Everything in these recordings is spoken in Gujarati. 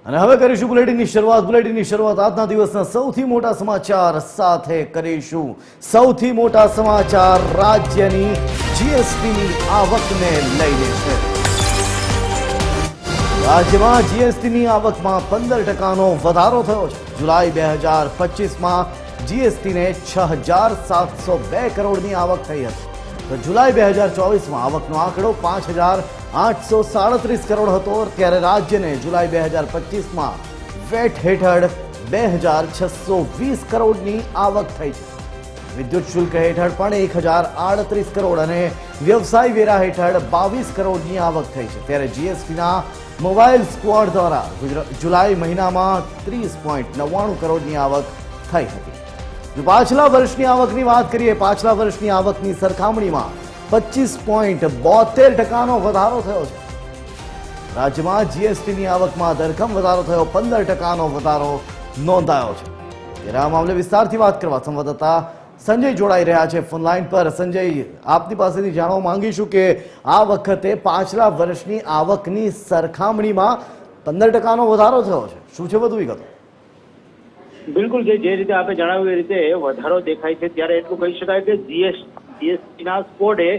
અને હવે કરીશું બુલેટિનની શરૂઆત આજના દિવસના સૌથી મોટા સમાચાર સાથે કરીશું। સૌથી મોટા સમાચાર રાજ્યની જીએસટીની આવકને લઈને છે। રાજ્યમાં જીએસટીની આવકમાં 15%નો વધારો થયો છે। જુલાઈ 2025માં જીએસટીને 6,702 કરોડની આવક થઈ હતી, તો જુલાઈ 2024માં આવકનો આંકડો 5,837 કરોડ હતો। ત્યારે રાજ્યને જુલાઈ 2025માં વેટ હેઠળ 2,620 કરોડની આવક થઈ છે। વિદ્યુત શુલ્ક હેઠળ પણ 1,038 કરોડ અને વ્યવસાય વેરા હેઠળ 22 કરોડની આવક થઈ છે। ત્યારે જીએસટીના મોબાઈલ સ્ક્વોડ દ્વારા જુલાઈ મહિનામાં 30.99 કરોડની આવક થઈ હતી। પાછલા વર્ષની આવકની વાત કરીએ, પાછલા વર્ષની આવકની સરખામણીમાં 25.72%નો વધારો થયો છે। રાજ્યમાં જીએસટીની આવકમાં ધરખમ વધારો થયો, 15%નો વધારો નોંધાયો છે। ત્યારે આ મામલે વિસ્તારથી વાત કરવા સંવાદદાતા સંજય જોડાઈ રહ્યા છે ફોન લાઈન પર। સંજય, આપની પાસેથી જાણવા માંગીશું કે આ વખતે પાછલા વર્ષની આવકની સરખામણીમાં 15%નો વધારો થયો છે, શું છે વધુ વિગતો? બિલકુલ, જે રીતે આપણે જણાવ્યું એ રીતે વધારો દેખાય છે। ત્યારે એટલું કહી શકાય કે જીએસટીના સ્કોડે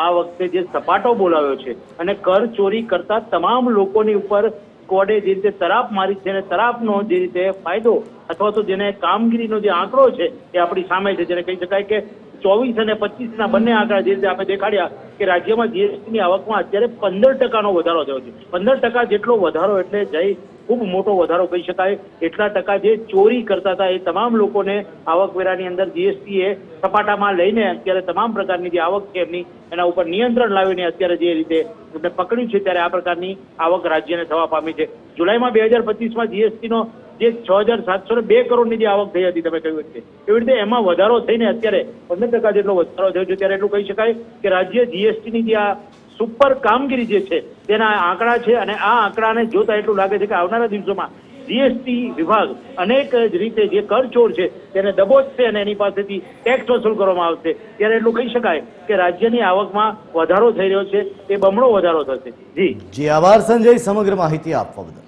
આ વખતે જે સપાટો બોલાવ્યો છે અને કર ચોરી કરતા તમામ લોકોની ઉપર સ્કોડે જે રીતે તરાપ મારી છે અને તરાપનો જે રીતે ફાયદો અથવા તો જેને કામગીરીનો જે આંકડો છે એ આપણી સામે છે, જેને કહી શકાય કે 24 અને 25ના બંને આંકડા જે રીતે આપણે દેખાડ્યા કે રાજ્યમાં જીએસટીની આવકમાં અત્યારે 15%નો વધારો થયો છે। 15% જેટલો વધારો એટલે જઈ ખૂબ મોટો વધારો કહી શકાય। એટલા ટકા જે ચોરી કરતા હતા એ તમામ લોકોને આવકવેરાની અંદર જીએસટીએ સપાટામાં લઈને અત્યારે તમામ પ્રકારની જે આવક છે એમની એના ઉપર નિયંત્રણ લાવીને અત્યારે જે રીતે એમને પકડ્યું છે, ત્યારે આ પ્રકારની આવક રાજ્યને થવા પામી છે। જુલાઈમાં 2025માં જીએસટીનો જે 6,702 કરોડની જે આવક થઈ હતી, તમે કહ્યું છે એવી રીતે એમાં વધારો થઈને અત્યારે 15% જેટલો વધારો થયો છે। ત્યારે એટલું કહી શકાય કે રાજ્ય જીએસટીની જે આ સુપર કામગીરી જે છે તેના આંકડા છે અને આ આંકડાને જોતા એટલું લાગે છે કે આવનારા દિવસોમાં જીએસટી વિભાગ અનેક જ રીતે જે કરચોર છે તેને દબોચશે અને એની પાસેથી ટેક્સ વસૂલ કરવામાં આવશે। ત્યારે એટલું કહી શકાય કે રાજ્યની આવકમાં વધારો થઈ રહ્યો છે, એ બમણો વધારો થશે। જી આભાર સંજય સમગ્ર માહિતી આપવા બદલ।